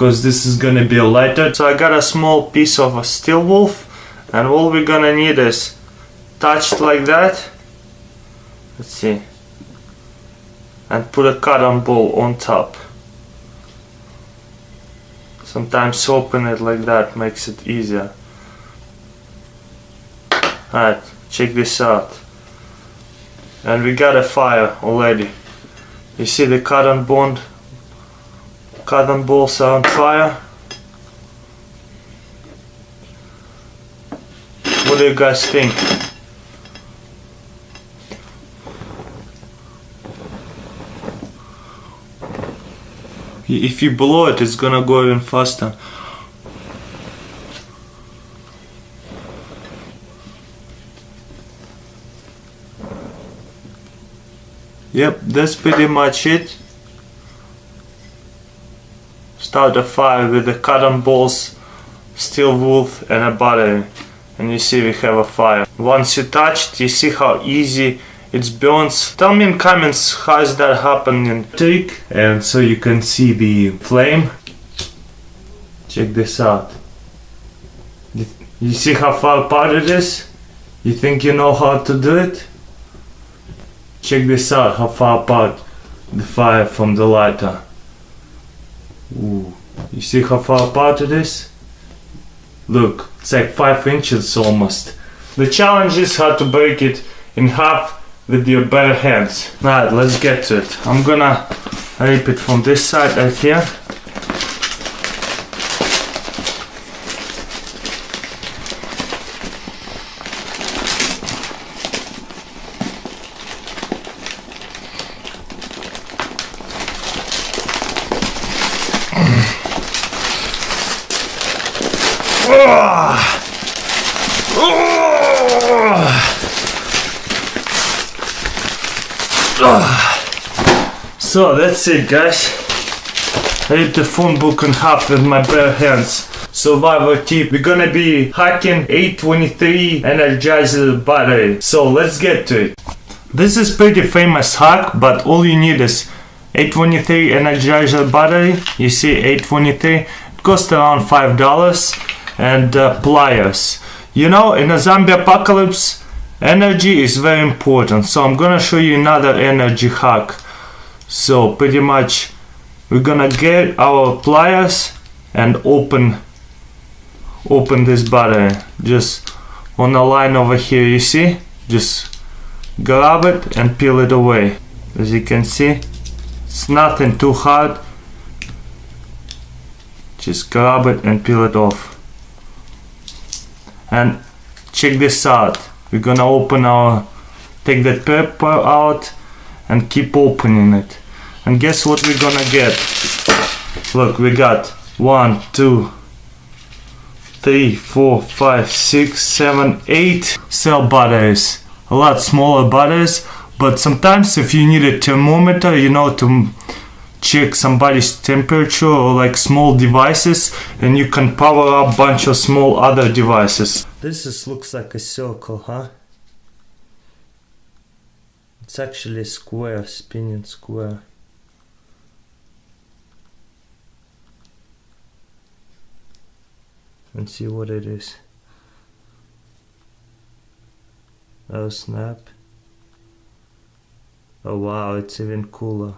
because this is gonna be a lighter. So I got a small piece of a steel wool, and all we're gonna need is touch it like that. Let's see. And put a cotton ball on top. Sometimes open it like that makes it easier. Alright, check this out. And we got a fire already. You see the cotton balls are on fire. What do you guys think? If you blow it, it's gonna go even faster. Yep, that's pretty much it. Start a fire with the cotton balls, steel wool and a battery. And you see we have a fire. Once you touch it, you see how easy it burns. Tell me in comments how is that happening trick, and so you can see the flame. Check this out. You see how far apart it is? You think you know how to do it? Check this out, how far apart the fire from the lighter. Ooh. You see how far apart it is? Look, it's like 5 inches almost. The challenge is how to break it in half with your bare hands. Alright, let's get to it. I'm gonna rip it from this side right here. So that's it, guys. I ripped the phone book in half with my bare hands. Survivor tip. We're gonna be hacking 823 Energizer battery. So let's get to it. This is pretty famous hack, but all you need is 823 Energizer battery. You see 823. It costs around $5. And pliers. You know, in a zombie apocalypse, energy is very important. So I'm gonna show you another energy hack. So pretty much we're gonna get our pliers and open this battery. Just on the line over here, you see? Just grab it and peel it away. As you can see, it's nothing too hard. Just grab it and peel it off. And check this out. We're gonna take that paper out and keep opening it. And guess what we're gonna get? Look, we got 1, 2, 3, 4, 5, 6, 7, 8 cell batteries. A lot smaller batteries, but sometimes if you need a thermometer, you know, to check somebody's temperature or like small devices, and you can power up a bunch of small other devices. This looks like a circle, huh? It's actually a square, spinning square. And see what it is. Oh snap. Oh wow, it's even cooler.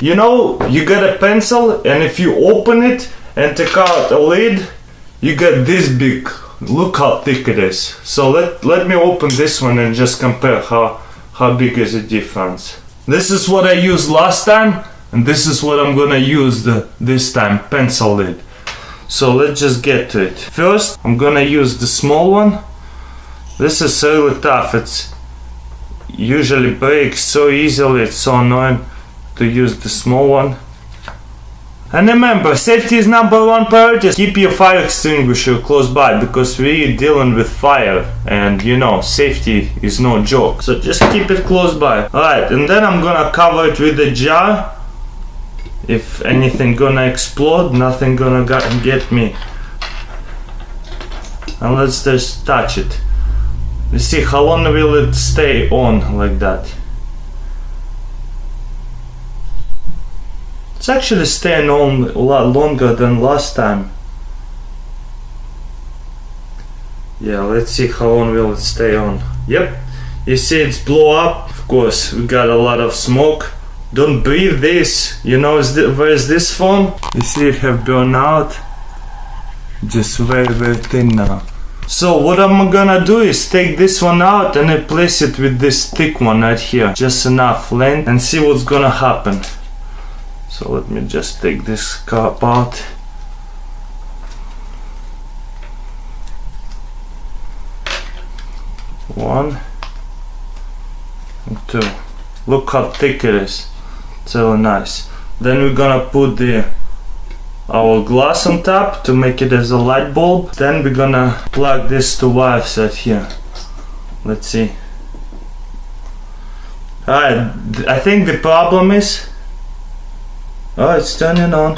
You know, you get a pencil, and if you open it and take out a lid, you get this big. Look how thick it is. So let me open this one and just compare how big is the difference. This is what I used last time, and this is what I'm gonna use this time, pencil lid. So let's just get to it. First, I'm gonna use the small one. This is really tough. It's usually breaks so easily. It's so annoying to use the small one. And remember, safety is #1 priority. Keep your fire extinguisher close by, because we're dealing with fire, and you know, safety is no joke. So just keep it close by. Alright, and then I'm gonna cover it with a jar. If anything gonna explode, nothing gonna get me. And let's just touch it. You see, how long will it stay on like that? It's actually staying on a lot longer than last time. Yeah, let's see how long will it stay on. Yep, you see it's blow up. Of course, we got a lot of smoke. Don't breathe this. You know where is this from? You see it have burned out. Just very thin now. So what I'm gonna do is take this one out and replace it with this thick one right here. Just enough length, and see what's gonna happen. So let me just take this cap out. One and two. Look how thick it is. It's really nice. Then we're gonna put our glass on top to make it as a light bulb. Then we're gonna plug this to wires right here. Let's see. Alright, I think the problem is... Oh, it's turning on.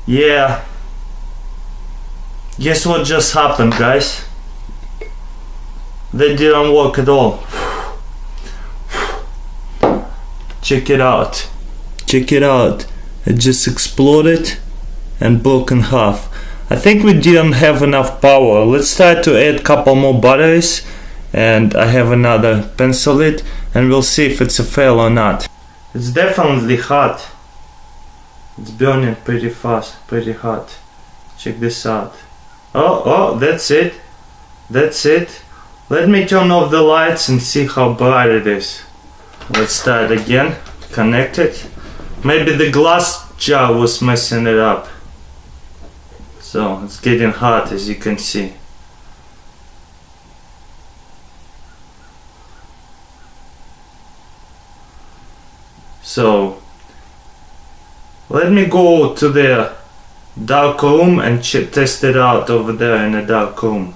Yeah. Guess what just happened, guys? They didn't work at all. Check it out. Check it out. It just exploded and broke in half. I think we didn't have enough power. Let's try to add a couple more batteries, and I have another pencil lid, and we'll see if it's a fail or not. It's definitely hot. It's burning pretty fast, pretty hot. Check this out. Oh, that's it. That's it. Let me turn off the lights and see how bright it is. Let's start again. Connect it. Maybe the glass jar was messing it up. So it's getting hot, as you can see. So let me go to the dark room and test it out over there in the dark room.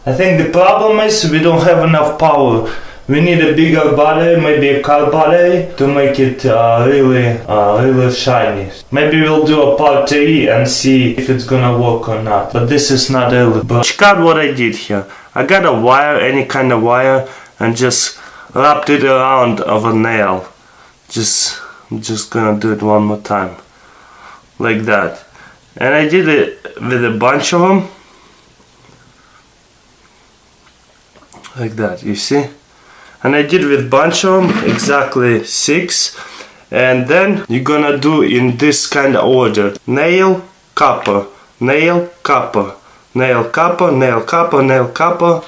I think the problem is we don't have enough power. We need a bigger battery, maybe a car battery, to make it really shiny. Maybe we'll do a part 3 and see if it's gonna work or not. But this is not really. But check out what I did here. I got a wire, any kind of wire, and just wrapped it around of a nail. I'm just gonna do it one more time. Like that. And I did it with a bunch of them. Like that, you see? And I did with bunch of them, exactly 6. And then you're gonna do in this kind of order. Nail, copper, nail, copper, nail, copper, nail, copper, nail, copper,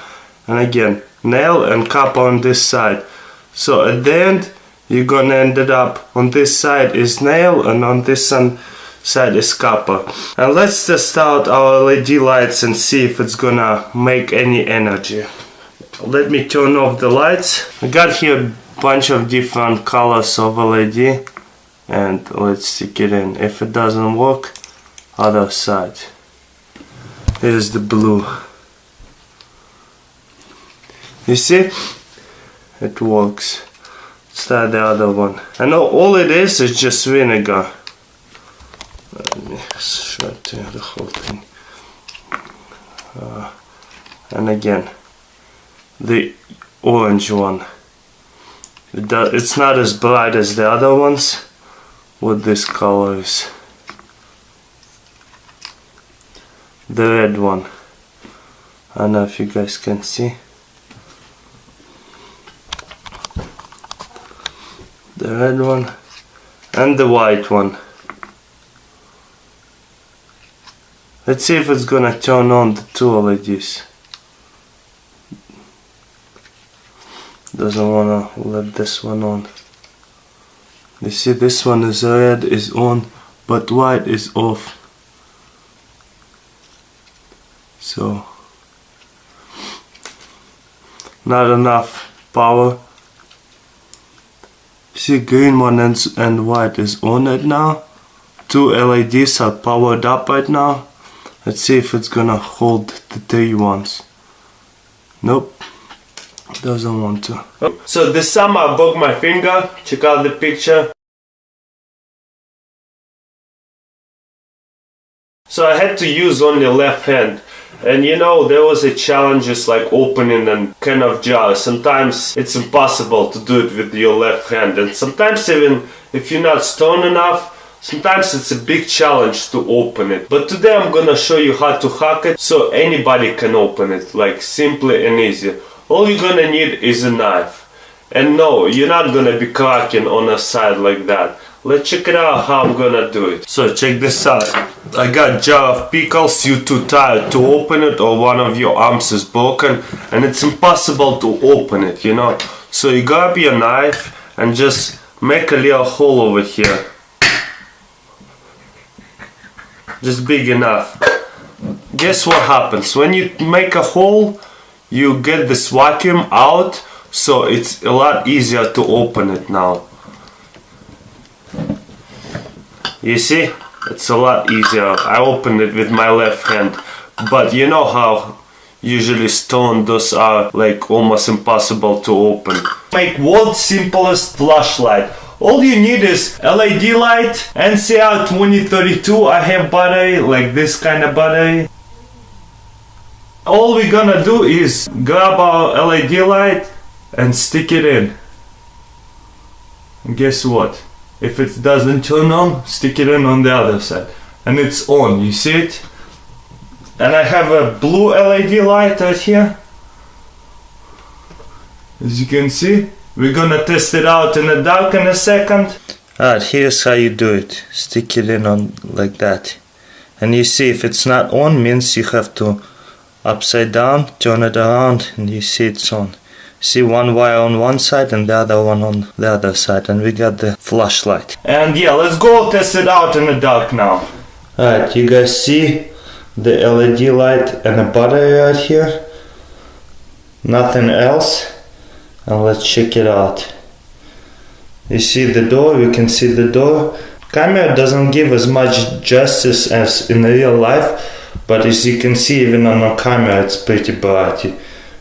and again, nail and copper on this side. So at the end, you're gonna end it up on this side is nail and on this side is copper. And let's test out our LED lights and see if it's gonna make any energy. Let me turn off the lights. I got here a bunch of different colors of LED, and let's stick it in. If it doesn't work, other side. Here's the blue. You see? It works. Let's try the other one. And all it is just vinegar. Let me show it to you, the whole thing. And again, the orange one. It's not as bright as the other ones. What this color is. The red one. I don't know if you guys can see. The red one and the white one. Let's see if it's gonna turn on the two LEDs. Doesn't wanna let this one on. You see, this one is red is on, but white is off. So not enough power. See, green one and white is on right now. Two LEDs are powered up right now. Let's see if it's gonna hold the 3 ones. Nope. Doesn't want to. So this time I broke my finger. Check out the picture. So I had to use only left hand. And you know, there was a challenges like opening a can of jar. Sometimes it's impossible to do it with your left hand, and sometimes even if you're not stoned enough, sometimes it's a big challenge to open it. But today I'm gonna show you how to hack it so anybody can open it, like simply and easy. All you're gonna need is a knife. And no, you're not gonna be cracking on a side like that. Let's check it out how I'm gonna do it. So check this out. I got jar of pickles. You're too tired to open it, or one of your arms is broken and it's impossible to open it, you know. So you grab your knife and just make a little hole over here. Just big enough. Guess what happens? When you make a hole, you get this vacuum out, so it's a lot easier to open it now. You see? It's a lot easier. I opened it with my left hand, but you know how usually stone those are like almost impossible to open. Make world's simplest flashlight. All you need is LED light, NCR 2032. I have battery, like this kind of battery. All we're gonna do is grab our LED light and stick it in. And guess what? If it doesn't turn on, stick it in on the other side. And it's on, you see it? And I have a blue LED light right here. As you can see. We're gonna test it out in the dark in a second. Alright, here's how you do it. Stick it in on like that. And you see if it's not on, means you have to upside down, turn it around, and you see it's on. See one wire on one side and the other one on the other side, and we got the flashlight. And yeah, let's go test it out in the dark now. Alright, you guys see the LED light and a battery right here? Nothing else. And let's check it out. You see the door, you can see the door. Camera doesn't give as much justice as in real life, but as you can see even on a camera it's pretty bright.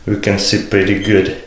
We can see pretty good.